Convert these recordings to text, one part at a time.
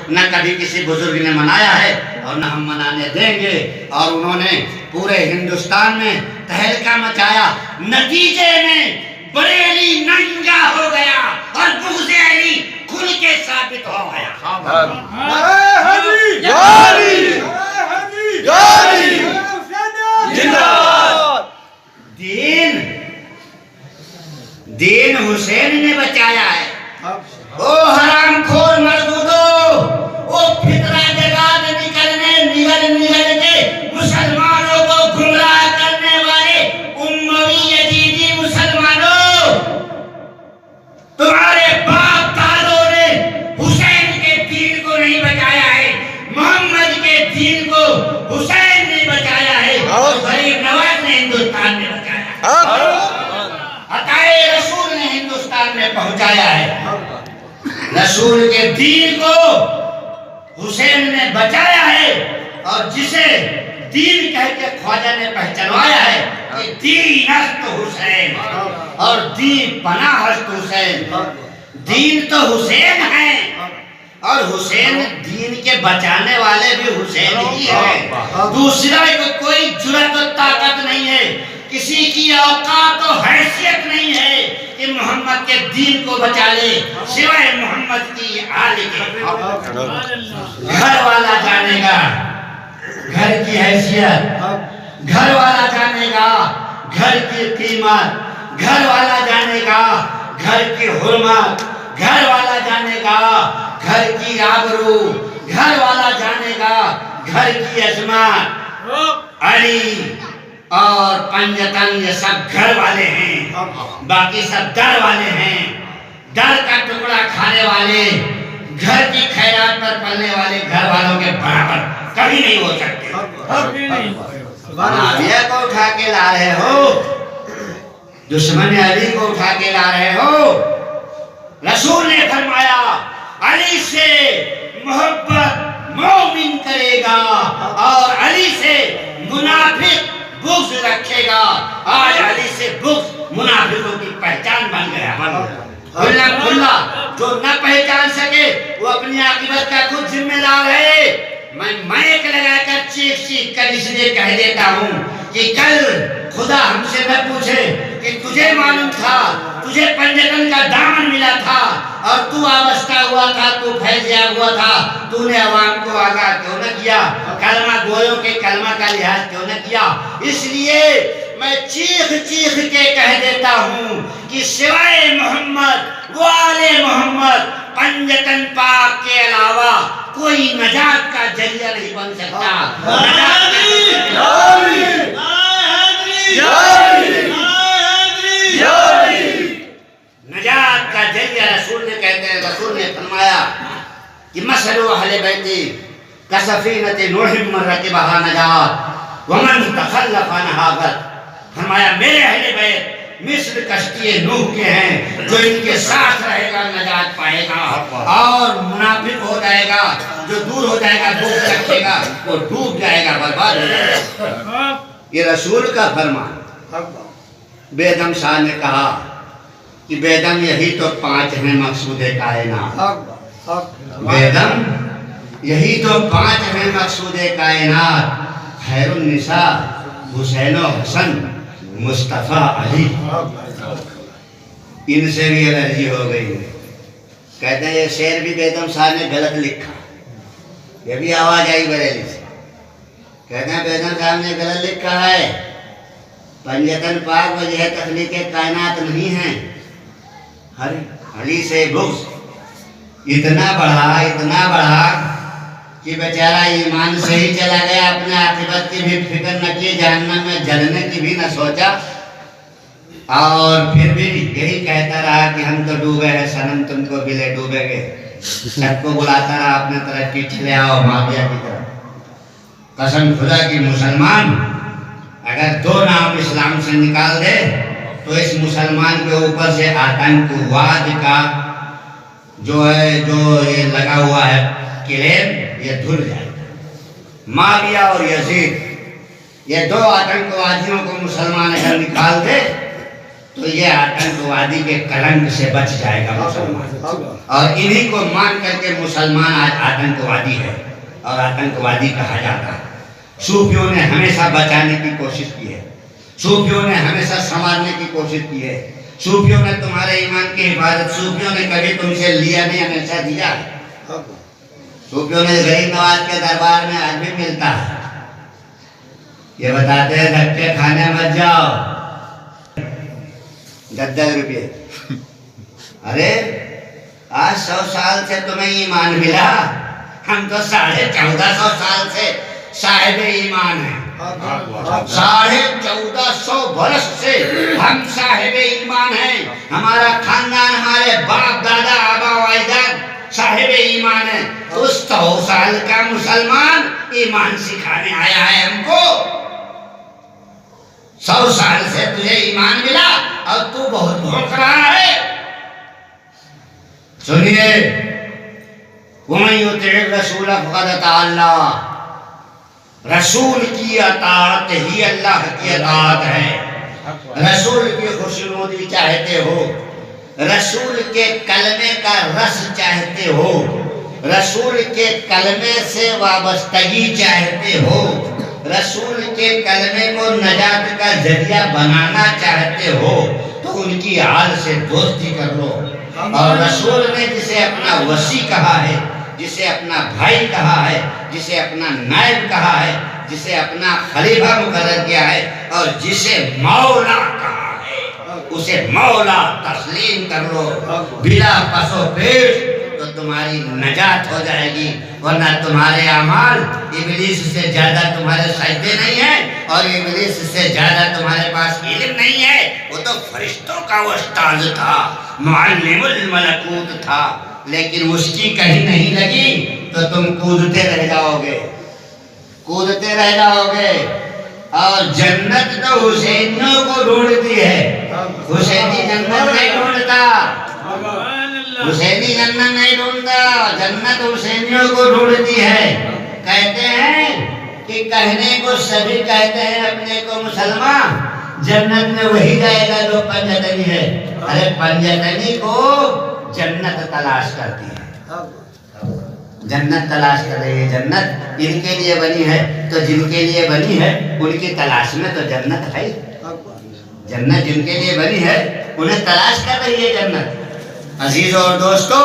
نہ کبھی کسی بزرگ نے منایا ہے اور نہ ہم منانے دیں گے۔ اور انہوں نے پورے ہندوستان میں تہلکہ مچایا، نتیجے میں بریلی ننگا ہو گیا اور بغض علی کھل کے ثابت ہو گیا۔ دین حسین نے بچایا ہے۔ او حرام خور مردودو، او فطرہ جگاد نگل کے مسلمانوں کو گمراہ کرنے والے اموی یزیدی مسلمانوں، تمہارے باپ دادوں نے حسین کے دین کو نہیں بچایا ہے، محمد کے دین کو حسین نے بچایا ہے اور غریب نواز نے ہندوستان میں بچایا ہے، عطائے رسول نے ہندوستان میں پہنچایا ہے۔ رسول کے دین کو حسین نے بچایا ہے، اور جسے دین کہہ کے خواجہ نے پہچنوایا ہے کہ دین است حسین اور دین پناہ است حسین۔ دین تو حسین ہے اور حسین دین کے بچانے والے بھی حسین ہی ہے، دوسرا کوئی جرأت و طاقت نہیں ہے، کسی کی اوقات و حیثیت نہیں ہے کہ محمد کے دین کو بچا لے سوائے محمد کی آل کے۔ گھر والا جانے گا گھر کی حیثیت، گھر والا جانے گا گھر کی قیمت، گھر والا جانے گا گھر کی حرمت، گھر والا جانے گا گھر کی آبرو، گھر والا جانے گا گھر کی عظمت۔ علی اور پنجتن یہ سب گھر والے ہیں، باقی سب در والے ہیں، در کا ٹکڑا کھانے والے، گھر کی خیرات پر پلنے والے گھر والوں کے برابر کبھی نہیں ہو سکتے۔ معاویہ کو اٹھا کے لا رہے ہو، دشمن علی کو اٹھا کے لا رہے ہو۔ رسول نے فرمایا علی سے محبت مومن کرے گا اور علی سے منافق بغض رکھے گا۔ آج علی سے بغض منافقوں کی پہچان بن گیا۔ کھلا کھلا جو نہ پہچان سکے وہ اپنی عاقبت کا خود ذمہ دار ہے۔ میں مائک لگا کر چیخ چیخ کر اس لیے کہہ دیتا ہوں کہ کل خدا ہم سے نہ پوچھے کہ تجھے معلوم تھا، تجھے پنجتن کا دامن ملا تھا اور تو وابستہ ہوا تھا، تو پھیلیا ہوا تھا، تو نے عوام کو آگاہ کیوں نہ کیا، کلمہ گویوں کے کلمہ کا لحاظ کیوں نہ کیا۔ اس لیے میں چیخ چیخ کے کہہ دیتا ہوں کہ سوائے محمد و آل محمد پنجتن پاک کے علاوہ کوئی نجات کا ذریعہ نہیں بن سکتا۔ نجات کا ذریعہ رسول نے کہتے ہیں، رسول نے فرمایا کہ مثل اہل بیتی کسفینۃ نوح من رکبھا نجات ومن تخلف عنہا غرق۔ فرمایا میرے اہل بیت مثل کشتی نوح کے ہیں، جو ان کے ساتھ رہے گا نجات پائے گا، اور منافق ہو جائے گا جو دور ہو جائے گا، بغض رکھے گا وہ ڈوب جائے گا، برباد ہو جائے گا۔ یہ رسول کا فرمان۔ بیدم شاہ نے کہا کہ بیدم یہی تو 5 ہیں مقصود کائنات، بیدم یہی تو 5 ہیں مقصود کائنات، خیر النساء حسین و حسن مصطفیٰ علی۔ ان سے بھی الرجی ہو گئی ہے، کہتے ہیں یہ شعر بھی بیدم شاہ نے غلط لکھا، یہ بھی آواز آئی بریلی سے، کہتے ہیں بیدم صاحب نے غلط لکھا ہے، پنجتن پاک وجہ تخلیق کائنات نہیں ہے۔ علی سے بغض اتنا بڑھا کہ بیچارہ ایمان سے ہی چلا گیا، اپنے عاقبت کی بھی فکر نہ کی، جہنم میں جلنے کی بھی نہ سوچا، اور پھر بھی یہی کہتا رہا کہ ہم تو ڈوبے ہیں صنم تم کو بھی لے ڈوبے گے، سب کو بلاتا رہا اپنے طرف کی چلے آؤ معاویہ کی طرف۔ قسم خدا کی مسلمان اگر 2 نام اسلام سے نکال دے تو اس مسلمان کے اوپر سے آتنکواد کا جو ہے جو یہ لگا ہوا ہے کلیم یہ دھل جائے گا۔ معاویہ اور یزید یہ 2 آتنکوادیوں کو مسلمان اگر نکال دے تو یہ آتنکوادی کے کلنک سے بچ جائے گا مسلمان. اور انہی کو مان کر کے مسلمان آج آتنکوادی ہے اور آتنکوادی کہا جاتا ہے. صوفیوں نے ہمیشہ بچانے کی کوشش کی ہے, صوفیوں نے ہمیشہ سنوارنے کی کوشش کی ہے, صوفیوں نے تمہارے ایمان کی حفاظت, صوفیوں نے کبھی تم سے لیا نہیں, ہمیشہ دیا ہے. صوفیوں نے غریب نواز کے دربار میں آج بھی ملتا ہے. یہ بتاتے ہیں دھکے کھانے مت جاؤ, 10 روپے. ارے آج 100 سال سے تمہیں ایمان ملا, ہم تو 1450 سال سے صاحب ایمان ہیں. 1450 برس سے ہم صاحب ایمان ہیں. ہمارا خاندان, ہمارے باپ دادا آبا و اجداد صاحب ایمان ہیں. تو 100 سال کا مسلمان ایمان سکھانے آیا ہے ہم کو. 100 سال سے تجھے ایمان ملا اور تو بہت بھوک رہا ہے. سنیے, وَمَن يُطِعِ الرَّسُولَ فَقَدْ أَطَاعَ اللَّهَ, رسول کی اطاعت ہی اللہ کی اطاعت ہے. رسول کی خوشنودی چاہتے ہو, رسول کے کلمے کا رس چاہتے ہو, رسول کے کلمے سے وابستگی چاہتے ہو, رسول کے کلمے کو نجات کا ذریعہ بنانا چاہتے ہو, تو ان کی آل سے دوستی کر لو. اور رسول نے جسے اپنا وصی کہا ہے, جسے اپنا بھائی کہا ہے, جسے اپنا نائب کہا ہے, جسے اپنا خلیفہ مقرر کیا ہے, اور جسے مولا کہا ہے, اسے مولا تسلیم کر لو بلا پس و پیش, تو تمہاری نجات ہو جائے گی. ورنہ تمہارے اعمال ابلیس سے زیادہ تمہارے سجدے نہیں ہیں, اور ابلیس سے زیادہ تمہارے پاس علم نہیں ہے. وہ تو فرشتوں کا استاذ تھا, معلم الملکوت تھا, لیکن اس کی کہیں نہیں لگی تو تم کودتے رہ جاؤ گے, کودتے رہ جاؤ گے. اور جنت تو حسینیوں کو ڈھونڈتی ہے, حسینی جنت نہیں ڈھونڈتا, حسینی جنت نہیں ڈھونڈتا, جنت حسینیوں کو ڈھونڈتی ہے. کہتے ہیں کہ کہنے کو سبھی کہتے ہیں اپنے کو مسلمان, جنت میں وہی جائے گا جو پنجتنی ہے. ارے پنجتنی کو جنت تلاش کرتی ہے, جنت تلاش کر رہی ہے. جنت ان کے لیے بنی ہے, تو جن کے لیے بنی ہے ان کی تلاش میں تو جنت ہے. جنت جن کے لیے بنی ہے انہیں تلاش کر رہی ہے جنت. عزیزوں اور دوستو,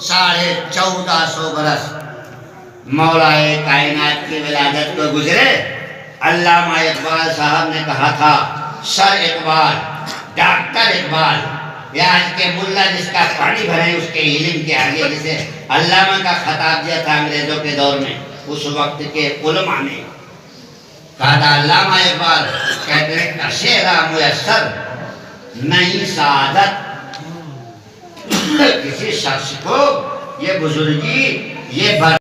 1450 برس مولا کائنات کی ولادت کو گزرے. علامہ اقبال صاحب نے کہا تھا, سر اقبال, ڈاکٹر اقبال, یا آج کے ملا جس کا پانی بھرے اس کے علم کے آگے, جسے علامہ کا خطاب دیا تھا انگریزوں کے دور میں, اس وقت کے علماء نے کہا تھا. علامہ اقبال کہتے ہیں کشیرہ میسر نئی سعادت, کسی شخص کو یہ بزرگی, یہ